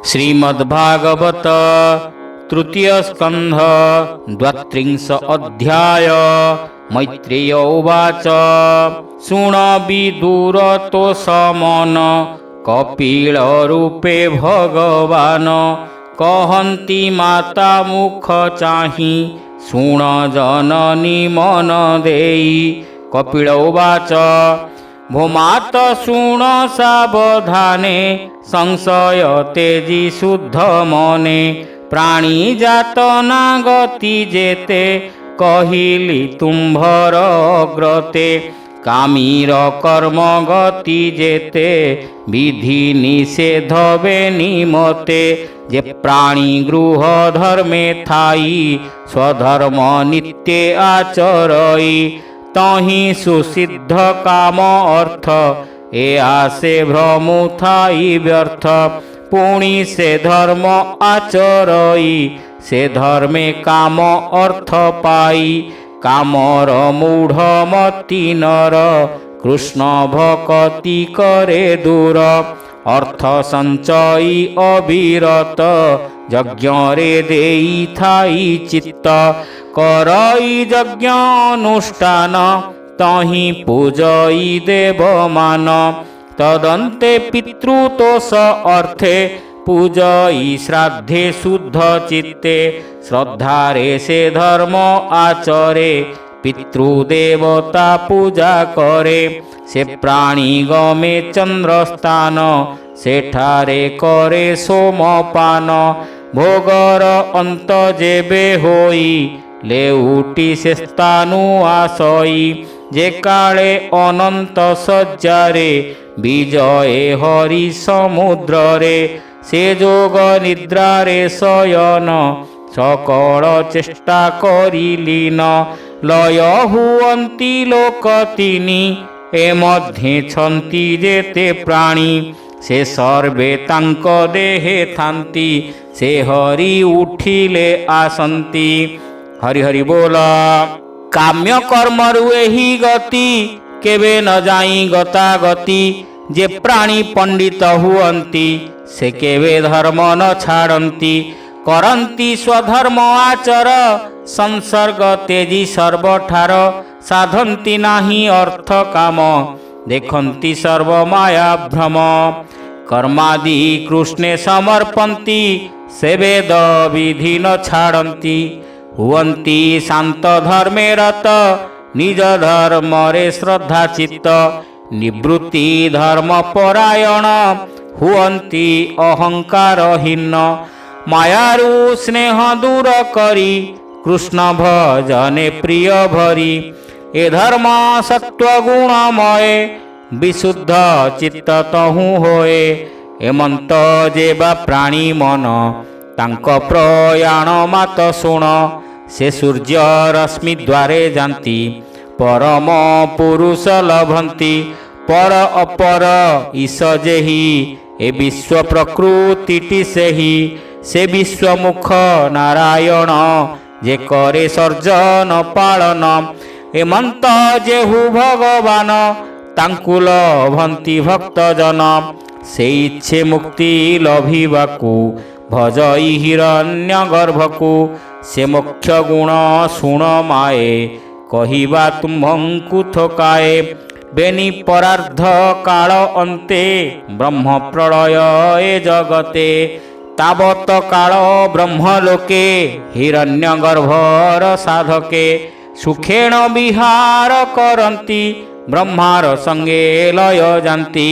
श्रीमद्भागवत तृतीय स्कंध द्वात्रिंश अध्याय। मैत्रेय उवाच शुण विदुरतोषमन कपिल रूपे भगवान कहन्ति माता मुख चाहि शुण जननी मन देई। कपिल उवाच भूमात शुण सावधाने संशय तेजी शुद्ध मने प्राणी जात नागति जेते कहिली तुम्भर अग्रते कामीर कर्म गति जेते विधि निषेध बेनिमते जे प्राणी गृह धर्मे थाई स्वधर्म नित्य आचरई तहि सुसिद्ध काम अर्थ ए आसे भ्रमु थाई व्यर्थ पुणी से धर्म आचरई से धर्मे काम अर्थ पाई कामर मूढ़ मति नर कृष्ण भक्ति करे दूर अर्थ संचयी अविरत यज्ञ रे देई थाई चित्त करई यज्ञ अनुष्ठान तहि पूजई देवमान तदन्ते पितृतोष अर्थे पूजई श्राद्धे शुद्ध चित्ते श्रद्धारे से धर्म आचरे पितृदेवता पूजा करे से प्राणी गमे चंद्रस्थान सेठारे करे सोमपान भोगर अंत जेबे होई लेउटी से स्थानु आसई जे काले अनंत सज्जारे विजये हरि समुद्रे से जोग निद्रारे शयन सकल चेष्टा करिलीन लय हुअन्ति लोक तिनि ए मध्ये छन्ति जेते प्राणी से सर्वे तांक देहे थांती से हरि उठिले आसंती। हरि हरि बोला। काम्य कर्म रुएहि गति केवे न जाई गता गति जे प्राणी पंडित हुअन्ति से केवे धर्म न छाड़न्ति करन्ति स्वधर्म आचर संसर्ग तेजी सर्वठार साधन्ति नाही अर्थ काम देखन्ति सर्व माया भ्रम कर्मादि कृष्णे समर्पन्ति से वेद विधि न छाड़न्ति हुअन्ति शांत धर्मे रत निज धर्म रे श्रद्धा चित्त निवृत्ति धर्म परायण हुअन्ति अहंकारहीन मायारु स्नेह दूर करी कृष्ण भजने प्रिय भरी ए धर्म सत्व गुणमय विशुद्ध चित्त तहु होए एमंत जेबा प्राणी मन तांक प्रयाण मात शुण से सूर्य रश्मि द्वारे जाती परम पुरुष लभंती पर अपर ईश जेहि ए विश्व प्रकृति सेहि से विश्वमुख नारायण जे करे सर्जन पालन एमंत जेहु भगवान तांकु लभंती भक्त जन से इच्छे मुक्ति लभिबाकु भजई हिरण्य गर्भकु से मुख्य गुण शुण माए कहिबा तुम्हंकु थोकाए बेनी परार्ध काल अन्ते ब्रह्म प्रलय ए जगते तावत काल ब्रह्मलोके हिरण्य गर्भर साधके सुखेण विहार करन्ति ब्रह्मार संगे लय जान्ति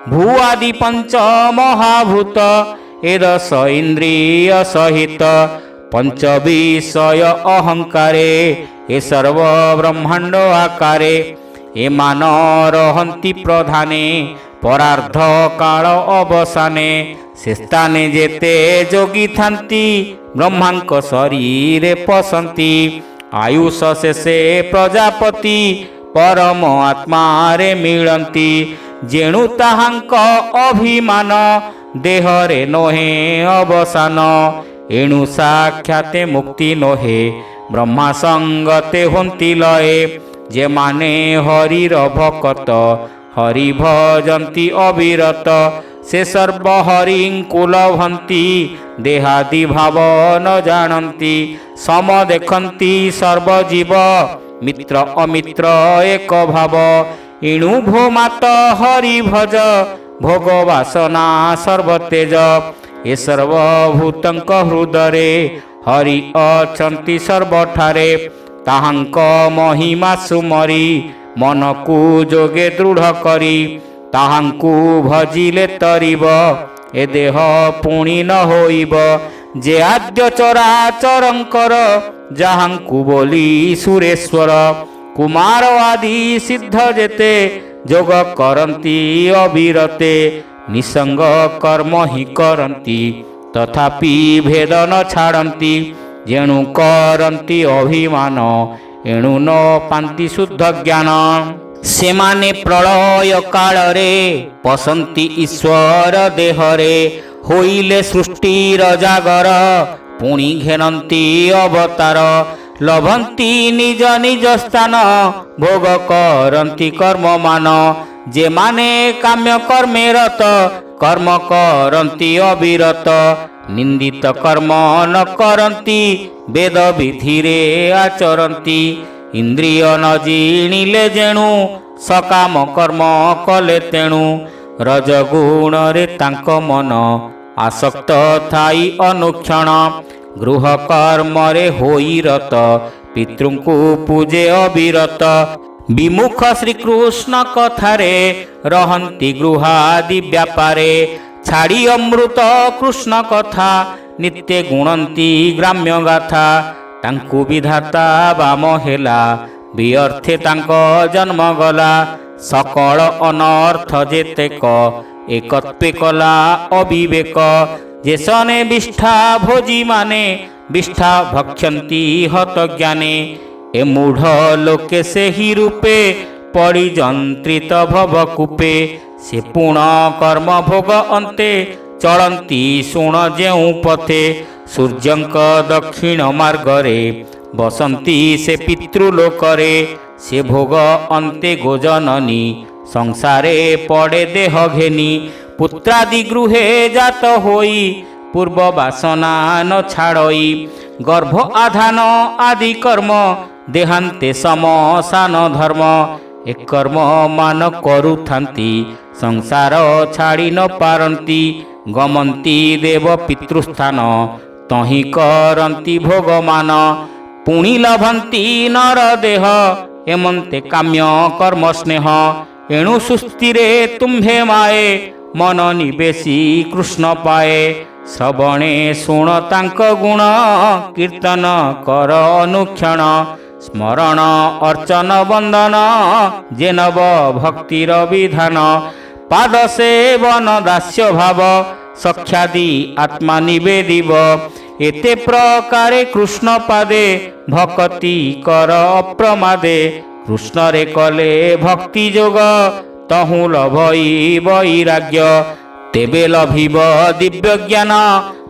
भू आदि पंच महाभूत एदश इंद्रिय सहित पंच विषय अहंकारे ए सर्व ब्रह्मांड आकारे ए मान रहन्ति प्रधाने परार्ध काल अवसाने से स्थाने जेते जोगी थांती ब्रह्मांक शरीरे पसंती आयुष शेषे प्रजापति परम आत्मा रे मिलंती जेणु ताहांक अभिमान देहरे नोहे अवसान एणु साक्षाते मुक्ति नोहे ब्रह्मा संगते होंती लये जे माने हरिर भक्त हरि भजन्ति अविरत ସେ ସର୍ବହରିଙ୍କୁ ଲଭନ୍ତି, ଦେହାଦି ଭାବ ନ ଜାଣନ୍ତି। ସମ ଦେଖନ୍ତି ସର୍ବଜୀବ, ମିତ୍ର ଅମିତ୍ର ଏକ ଭାବ। ଏଣୁ ଭୋ ମାତ ହରି ଭଜ, ଭୋଗ ବାସନା ସର୍ବତେଜ। ଏ ସର୍ବଭୂତଙ୍କ ହୃଦୟରେ, ହରି ଅଛନ୍ତି ସର୍ବଠାରେ। ତାହାଙ୍କ ମହିମା ସୁମରି, ମନକୁ ଯୋଗେ ଦୃଢ଼ କରି। ତାହାଙ୍କୁ ଭଜିଲେ ତରିବ, ଏ ଦେହ ପୁଣି ନ ହୋଇବ। ଯେ ଆଦ୍ୟ ଚରାଚରଙ୍କର, ଯାହାଙ୍କୁ ବୋଲି ସୁରେଶ୍ୱର। କୁମାର ଆଦି ସିଦ୍ଧ ଯେତେ, ଯୋଗ କରନ୍ତି ଅବିରତେ। ନିସଙ୍ଗ କର୍ମ ହିଁ କରନ୍ତି, ତଥାପି ଭେଦ ନ ଛାଡ଼ନ୍ତି। ଯେଣୁ କରନ୍ତି ଅଭିମାନ, ଏଣୁ ନ ପାନ୍ତି ଶୁଦ୍ଧ ଜ୍ଞାନ। ସେମାନେ ପ୍ରଳୟ କାଳରେ, ପଶନ୍ତି ଈଶ୍ୱର ଦେହରେ। ହୋଇଲେ ସୃଷ୍ଟିର ଜାଗର, ପୁଣି ଘେନନ୍ତି ଅବତାର। ଲଭନ୍ତି ନିଜ ନିଜ ସ୍ଥାନ, ଭୋଗ କରନ୍ତି କର୍ମମାନ। ଯେମାନେ କାମ୍ୟ କର୍ମେ ରତ, କର୍ମ କରନ୍ତି ଅବିରତ। ନିନ୍ଦିତ କର୍ମ ନ କରନ୍ତି, ବେଦ ବିଧିରେ ଆଚରନ୍ତି। ଇନ୍ଦ୍ରିୟ ନ ଜିଣିଲେ ଯେଣୁ, ସକାମ କର୍ମ କଲେ ତେଣୁ। ରଜଗୁଣରେ ତାଙ୍କ ମନ, ଆସକ୍ତ ଥାଇ ଅନୁକ୍ଷଣ। ଗୃହ କର୍ମରେ ହୋଇ ରତ, ପିତୃଙ୍କୁ ପୂଜେ ଅବିରତ। ବିମୁଖ ଶ୍ରୀକୃଷ୍ଣ କଥାରେ, ରହନ୍ତି ଗୃହାଦି ବ୍ୟାପାରେ। ଛାଡ଼ି ଅମୃତ କୃଷ୍ଣ କଥା, ନିତ୍ୟ ଗୁଣନ୍ତି ଗ୍ରାମ୍ୟ ଗାଥା। ତାଙ୍କୁ ବିଧାତା ବାମ ହେଲା, ବିଅର୍ଥେ ତାଙ୍କ ଜନ୍ମ ଗଲା। ସକଳ ଅନର୍ଥ ଯେତେକ, ଏକତ୍ୱେ କଲା ଅବିବେକ। ଯେସନେ ବିଷ୍ଠା ଭୋଜି ମାନେ, ବିଷ୍ଠା ଭକ୍ଷନ୍ତି ହତ ଜ୍ଞାନେ। ଏ ମୂଢ଼ ଲୋକେ ସେହି ରୂପେ, ପଡ଼ି ଯନ୍ତ୍ରିତ ଭବକୂପେ। ସେ ପୁଣ କର୍ମ ଭୋଗ ଅନ୍ତେ, ଚଳନ୍ତି ଶୁଣ ଯେଉଁ ପଥେ। ସୂର୍ଯ୍ୟଙ୍କ ଦକ୍ଷିଣ ମାର୍ଗରେ, ବସନ୍ତି ସେ ପିତୃଲୋକରେ। ସେ ଭୋଗ ଅନ୍ତେ ଗୋଜନନୀ, ସଂସାରେ ପଡ଼େ ଦେହ ଘେନି। ପୁତ୍ରାଦି ଗୃହେ ଜାତ ହୋଇ, ପୂର୍ବ ବାସନା ନ ଛାଡ଼ଇ। ଗର୍ଭ ଆଧାନ ଆଦି କର୍ମ, ଦେହାନ୍ତେ ସମସାନ ଧର୍ମ। ଏ କର୍ମ ମାନ କରୁଥାନ୍ତି, ସଂସାର ଛାଡ଼ି ନ ପାରନ୍ତି। ଗମନ୍ତି ଦେବ ପିତୃସ୍ଥାନ, ତହିଁ କରନ୍ତି ଭୋଗମାନ। ପୁଣି ଲଭନ୍ତି ନର ଦେହ, ଏମନ୍ତେ କାମ୍ୟ କର୍ମ ସ୍ନେହ। ଏଣୁ ସୁସ୍ଥିରେ ତୁମ୍ଭେ ମାଏ, ମନ ନିବେଶୀ କୃଷ୍ଣ ପାଏ। ଶ୍ରବଣେ ଶୁଣ ତାଙ୍କ ଗୁଣ, କୀର୍ତ୍ତନ କର ଅନୁକ୍ଷଣ। ସ୍ମରଣ ଅର୍ଚ୍ଚନ ବନ୍ଦନ, ଯେ ନବ ଭକ୍ତିର ବିଧାନ। ପାଦ ସେବନ ଦାସ୍ୟ ଭାବ, ସଖ୍ୟାଦି ଆତ୍ମା ନିବେଦିବ। ଏତେ ପ୍ରକାରେ କୃଷ୍ଣ ପାଦେ, ଭକତି କର ଅପ୍ରମାଦେ। କୃଷ୍ଣରେ କଲେ ଭକ୍ତି ଯୋଗ, ତହୁଁ ଲଭଇ ବୈରାଗ୍ୟ। ତେବେ ଲଭିବ ଦିବ୍ୟ ଜ୍ଞାନ,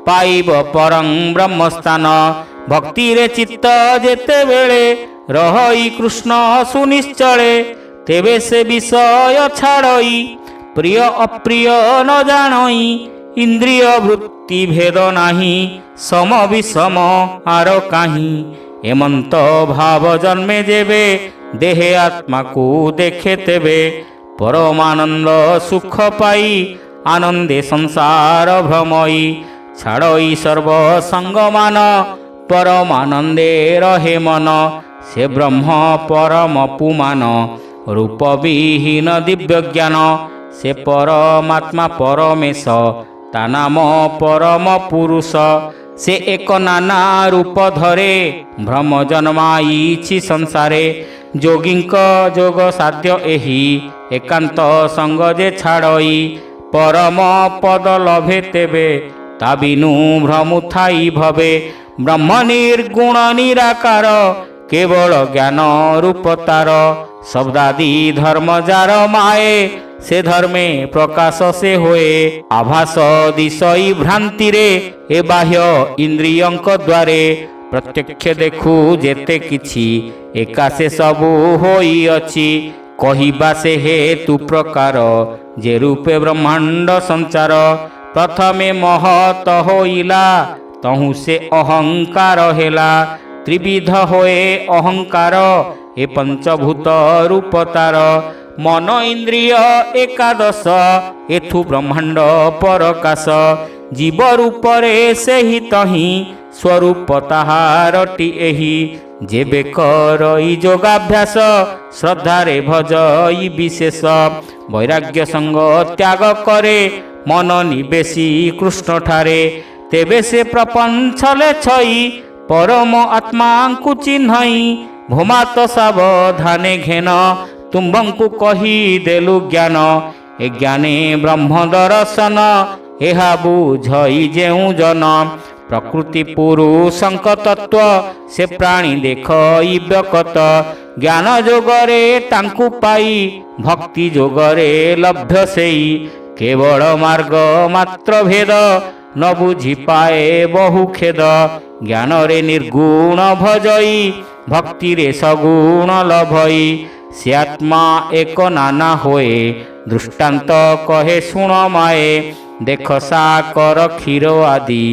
ପାଇବ ପରଂ ବ୍ରହ୍ମସ୍ଥାନ। ଭକ୍ତିରେ ଚିତ୍ତ ଯେତେବେଳେ, ରହଇ କୃଷ୍ଣ ସୁନିଶ୍ଚଳେ। ତେବେ ସେ ବିଷୟ ଛାଡ଼ଇ, ପ୍ରିୟ ଅପ୍ରିୟ ନ ଜାଣଇ। ଇନ୍ଦ୍ରିୟ ବୃତ୍ତି ଭେଦ ନାହିଁ, ସମ ବିଷମ ଆର କାହିଁ। ଏମନ୍ତ ଭାବ ଜନ୍ମେ ଯେବେ, ଦେହେ ଆତ୍ମାକୁ ଦେଖେ ତେବେ। ପରମାନନ୍ଦ ସୁଖ ପାଇ, ଆନନ୍ଦେ ସଂସାର ଭ୍ରମଇ। ଛାଡ଼ଇ ସର୍ବସଙ୍ଗମାନ, ପରମାନନ୍ଦେ ରହେ ମନ। ସେ ବ୍ରହ୍ମ ପରମ ପୁମାନ, ରୂପବିହୀନ ଦିବ୍ୟ ଜ୍ଞାନ। ସେ ପରମାତ୍ମା ପରମେଶ, ତା ନାମ ପରମ ପୁରୁଷ। ସେ ଏକ ନାନା ରୂପ ଧରେ, ଭ୍ରମ ଜନ୍ମାଇଛି ସଂସାରେ। ଯୋଗୀଙ୍କ ଯୋଗ ସାଧ୍ୟ ଏହି, ଏକାନ୍ତ ସଙ୍ଗ ଯେ ଛାଡ଼ଇ। ପରମ ପଦ ଲଭେ ତେବେ, ତା ବିନୁ ଭ୍ରମୁ ଥାଇ ଭବେ। ବ୍ରହ୍ମ ନିର୍ଗୁଣ ନିରାକାର, କେବଳ ଜ୍ଞାନ ରୂପ ତାର। ଶବ୍ଦାଦି ଧର୍ମ ଯାର ମାଏ, ସେ ଧର୍ମେ ପ୍ରକାଶ ସେ ହୋଏ। ଆଭାସ ଦିଶଇ ଭ୍ରାନ୍ତିରେ, ଏ ବାହ୍ୟ ଇନ୍ଦ୍ରିୟଙ୍କ ଦ୍ୱାରେ। ପ୍ରତ୍ୟକ୍ଷ ଦେଖୁ ଯେତେ କିଛି, ଏକା ସେ ସବୁ ହୋଇଅଛି। କହିବା ସେ ହେତୁ ପ୍ରକାର ଯେ ରୂପେ ବ୍ରହ୍ମାଣ୍ଡ ସଞ୍ଚାର। ପ୍ରଥମେ ମହତ ହୋଇଲା ତହୁଁ ସେ ଅହଙ୍କାର ହେଲା। ତ୍ରିବିଧ ହୋଏ ଅହଙ୍କାର ଏ ପଞ୍ଚଭୂତ ରୂପ ତାର। ମନ ଇନ୍ଦ୍ରିୟ ଏକାଦଶ ଏଥୁ ବ୍ରହ୍ମାଣ୍ଡ ପରକାଶ। ଜୀବ ରୂପରେ ସେହି ତହିଁ ସ୍ୱରୂପ ତାହାରଟି ଏହି। ଯେବେ କରଇ ଯୋଗାଭ୍ୟାସ ଶ୍ରଦ୍ଧାରେ ଭଜଇ ବିଶେଷ। ବୈରାଗ୍ୟ ସଙ୍ଗ ତ୍ୟାଗ କରେ ମନ ନିବେଶୀ କୃଷ୍ଣଠାରେ। ତେବେ ସେ ପ୍ରପଞ୍ଚଲେ ଛଇ ପରମ ଆତ୍ମାଙ୍କୁ ଚିହ୍ନଇ। ଭୂମାତ ସାବଧାନେ ଘେନ ତୁମ୍ଭଙ୍କୁ କହିଦେଲୁ ଜ୍ଞାନ। ଏ ଜ୍ଞାନେ ବ୍ରହ୍ମ ଦର୍ଶନ ଏହା ବୁଝଇ ଯେଉଁ ଜନ। ପ୍ରକୃତି ପୁରୁଷଙ୍କ ତତ୍ତ୍ୱ ସେ ପ୍ରାଣୀ ଦେଖଇ ବ୍ୟକତ। ଜ୍ଞାନ ଯୋଗରେ ତାଙ୍କୁ ପାଇ ଭକ୍ତି ଯୋଗରେ ଲଭ୍ୟ ସେଇ। କେବଳ ମାର୍ଗ ମାତ୍ର ଭେଦ ନ ବୁଝି ପାଏ ବହୁ ଖେଦ। ଜ୍ଞାନରେ ନିର୍ଗୁଣ ଭଜଇ ଭକ୍ତିରେ ସଗୁଣ ଲଭଇ। ସେ ଆତ୍ମା ଏକ ନାନା ହୋଏ ଦୃଷ୍ଟାନ୍ତ କହେ ଶୁଣ ମାଏ। ଦେଖ ସାକର କ୍ଷୀର ଆଦି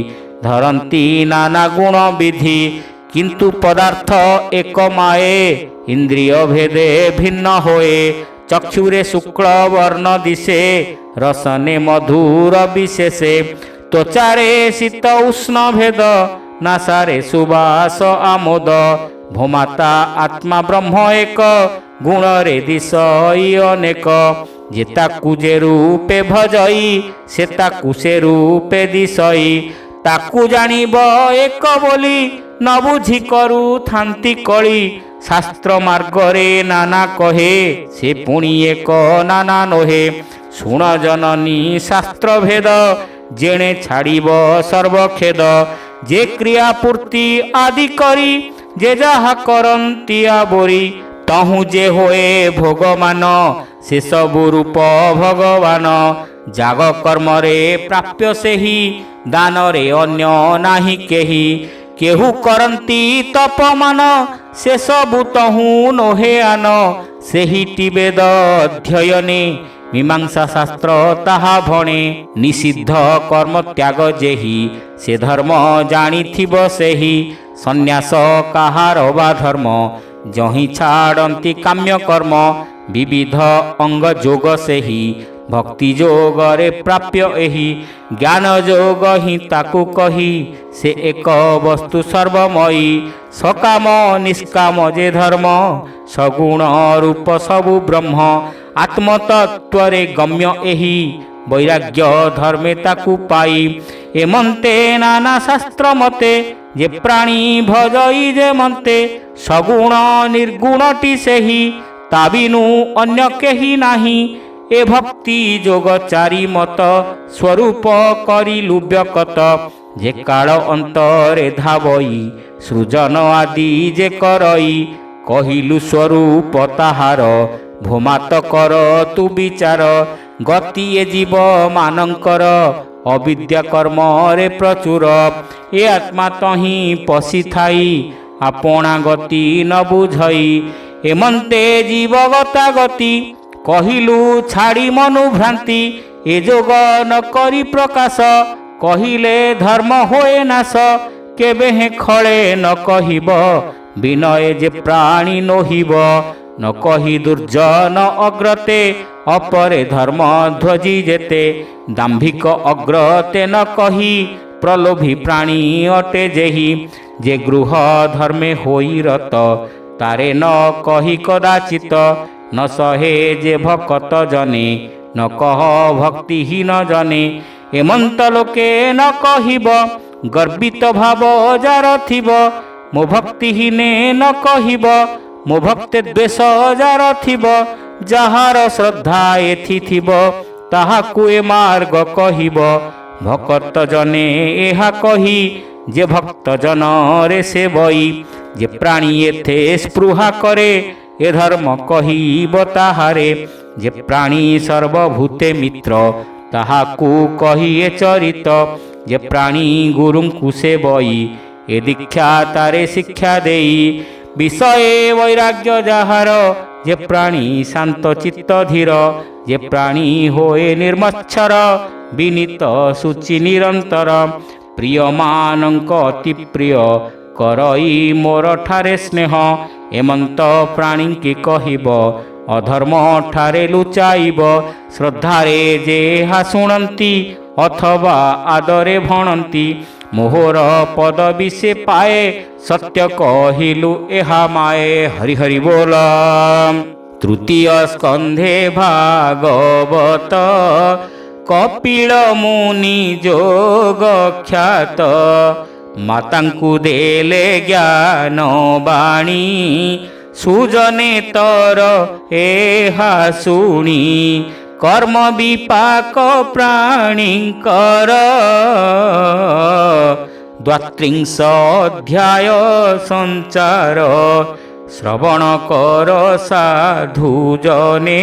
ଧରନ୍ତି ନାନା ଗୁଣ ବିଧି। କିନ୍ତୁ ପଦାର୍ଥ ଏକ ମାଏ ଇନ୍ଦ୍ରିୟ ଭେଦେ ଭିନ୍ନ ହୋଏ। ଚକ୍ଷୁରେ ଶୁକ୍ଳ ବର୍ଣ୍ଣ ଦିଶେ ରସନେ ମଧୁର ବିଶେଷେ। ତ୍ୱଚାରେ ଶୀତ ଉଷ୍ଣ ଭେଦ ନାସାରେ ସୁବାସ ଆମୋଦ। ଭୂମାତା ଆତ୍ମା ବ୍ରହ୍ମ ଏକ ଗୁଣରେ ଦିଶଇ ଅନେକ। ଯେ ତାକୁ ଯେ ରୂପେ ଭଜଇ ସେ ତାକୁ ସେ ରୂପେ ଦିଶଇ। ତାକୁ ଜାଣିବ ଏକ ବୋଲି ନ ବୁଝି କରୁଥାନ୍ତି କଳି। ଶାସ୍ତ୍ର ମାର୍ଗରେ ନାନା କହେ ସେ ପୁଣି ଏକ ନାନା ନୋହେ। ଶୁଣ ଜନନୀ ଶାସ୍ତ୍ର ଭେଦ ଯେଣେ ଛାଡ଼ିବ ସର୍ବଖେଦ। ଯେ କ୍ରିୟା ପୂର୍ତ୍ତି ଆଦି କରି ଯେ ଯାହା କରନ୍ତି ଆବୋରି। ତହୁଁ ଯେ ହୋଏ ଭୋଗମାନ ସେ ସବୁ ରୂପ ଭଗବାନ। ଯାଗ କର୍ମରେ ପ୍ରାପ୍ୟ ସେହି ଦାନରେ ଅନ୍ୟ ନାହିଁ କେହି। କେହୁ କରନ୍ତି ତପମାନ ସେ ସବୁ ତହୁଁ ନୋହେ ଆନ। ସେହିଟି ବେଦ ଅଧ୍ୟୟନେ ମୀମାଂସା ଶାସ୍ତ୍ର ତାହା ଭଣେ। ନିଷିଦ୍ଧ କର୍ମ ତ୍ୟାଗ ଯେହି ସେ ଧର୍ମ ଜାଣିଥିବ ସେହି। ସନ୍ନ୍ୟାସ କାହାର ବା ଧର୍ମ ଯହିଁ ଛାଡ଼ନ୍ତି କାମ୍ୟ କର୍ମ। ବିବିଧ ଅଙ୍ଗ ଯୋଗ ସେହି ଭକ୍ତି ଯୋଗରେ ପ୍ରାପ୍ୟ ଏହି। ଜ୍ଞାନ ଯୋଗ ହିଁ ତାକୁ କହି ସେ ଏକ ବସ୍ତୁ ସର୍ବମୟୀ। ସକାମ ନିଷ୍କାମ ଯେ ଧର୍ମ ସଗୁଣ ରୂପ ସବୁ ବ୍ରହ୍ମ। ଆତ୍ମତତ୍ତ୍ୱରେ ଗମ୍ୟ ଏହି ବୈରାଗ୍ୟ ଧର୍ମେ ତାକୁ ପାଇ। ଏମନ୍ତେ ନାନା ଶାସ୍ତ୍ର ମତେ ଯେ ପ୍ରାଣୀ ଭଜଇ ଯେ ମନ୍ତେ। ସଗୁଣ ନିର୍ଗୁଣଟି ସେହି ତା ବିନୁ ଅନ୍ୟ କେହି ନାହିଁ। ଏ ଭକ୍ତି ଯୋଗ ଚାରି ମତ ସ୍ୱରୂପ କରିଲୁ ବ୍ୟକତ। ଯେ କାଳ ଅନ୍ତରେ ଧାବଇ ସୃଜନ ଆଦି ଯେ କରଇ। କହିଲୁ ସ୍ୱରୂପ ତାହାର ଭୂମାତ କର ତୁ ବିଚାର। ଗତି ଏ ଜୀବ ମାନଙ୍କର ଅବିଦ୍ୟା କର୍ମରେ ପ୍ରଚୁର। ଏ ଆତ୍ମା ତହିଁ ପଶିଥାଇ ଆପଣା ଗତି ନ ବୁଝଇ। ଏମନ୍ତେ ଜୀବ ଗତା ଗତି କହିଲୁ ଛାଡ଼ି ମନୁ ଭ୍ରାନ୍ତି। ଏ ଯୋଗ ନ କରି ପ୍ରକାଶ କହିଲେ ଧର୍ମ ହୋଏ ନାଶ। କେବେ ହେ ଖଳେ ନ କହିବ ବିନୟ ଯେ ପ୍ରାଣୀ ନୋହିବ। ନ କହି ଦୁର୍ଜନ ଅଗ୍ରତେ ଅପରେ ଧର୍ମ ଧ୍ୱଜି ଯେତେ। ଦାମ୍ଭିକ ଅଗ୍ରତେ ନ କହି ପ୍ରଲୋଭୀ ପ୍ରାଣୀ ଅଟେ ଯେହି। ଯେ ଗୃହ ଧର୍ମେ ହୋଇ ରତ ତାରେ ନ କହି କଦାଚିତ। ନ ସହେ ଯେ ଭକତ ଜନେ ନ କହ ଭକ୍ତିହୀନ ଜନେ। ଏମନ୍ତ ଲୋକେ ନ କହିବ ଗର୍ବିତ ଭାବ ଯାର ଥିବ। ମୋ ଭକ୍ତିହୀନେ ନ କହିବ ମୋ ଭକ୍ତେ ଦ୍ୱେଷ ଯାର ଥିବ। ଯାହାର ଶ୍ରଦ୍ଧା ଏଥି ଥିବ ତାହାକୁ ଏ ମାର୍ଗ କହିବ। ଭକତ ଜନେ ଏହା କହି ଯେ ଭକ୍ତ ଜନରେ ସେ ବଇ। ଯେ ପ୍ରାଣୀ ଏଥେ ସ୍ପୃହା କରେ ଏ ଧର୍ମ କହିବ ତାହାରେ। ଯେ ପ୍ରାଣୀ ସର୍ବଭୂତେ ମିତ୍ର ତାହାକୁ କହି ଏ ଚରିତ। ଯେ ପ୍ରାଣୀ ଗୁରୁଙ୍କୁ ସେ ବଇ ଏ ଦୀକ୍ଷା ତାରେ ଶିକ୍ଷା ଦେଇ। ବିଷୟ ବୈରାଗ୍ୟ ଯାହାର যে প্রাণী শান্ত চিত্ত ধীর, যে প্রাণী হোଏ ନିର୍ମଚ୍ଛର, ବିନୀତ ସୂଚି ନିରନ୍ତର, ପ୍ରିୟମାନଙ୍କ ଅତି ପ୍ରିୟ, କରଇ ମୋର ଠାରେ ସ୍ନେହ। ଏମନ୍ତ ପ୍ରାଣୀଙ୍କି କହିବ, ଅଧର୍ମ ଠାରେ ଲୁଚାଇବ। ଶ୍ରଦ୍ଧାରେ ଯେହା ଶୁଣନ୍ତି, ଅଥବା ଆଦରେ ଭଣନ୍ତି, ମୋହର ପଦବୀ ସେ ପାଏ, ସତ୍ୟ କହିଲୁ ଏହା ମାଏ। ହରି ହରି ବୋଲ। ତୃତୀୟ ସ୍କନ୍ଧେ ଭାଗବତ, କପିଳ ମୁନି ଯୋଗ ଖ୍ୟାତ, ମାତାଙ୍କୁ ଦେଲେ ଜ୍ଞାନ ବାଣୀ, ସୁଜନେ ତର ଏହା ଶୁଣି, କର୍ମ ବିପାକ ପ୍ରାଣୀଙ୍କର, ଦ୍ୱାତ୍ରିଂଶ ଅଧ୍ୟାୟ ସଞ୍ଚାର, ଶ୍ରବଣ କର ସାଧୁ ଜନେ,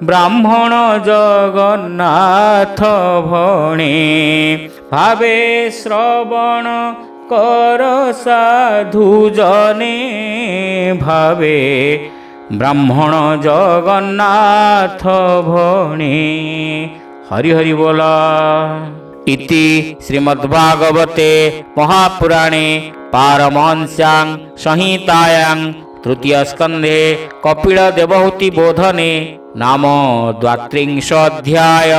ବ୍ରାହ୍ମଣ ଜଗନ୍ନାଥ ଭଣେ। ଭାବେ ଶ୍ରବଣ କର ସାଧୁ ଜନେ, ଭାବେ ବ୍ରାହ୍ମଣ ଜଗନ୍ନାଥ ଭଣେ। ହରି ହରି ବୋଲ। ଇତି ଶ୍ରୀମଦ୍ଭାଗବତେ ମହାପୁରାଣେ ପାରମହଂସ୍ୟାଂ ସଂହିତାୟାଂ ତୃତୀୟ ସ୍କନ୍ଧେ କପିଳ ଦେବହୂତି ବୋଧନେ ନାମ ଦ୍ୱାତ୍ରିଂଶ ଅଧ୍ୟାୟ।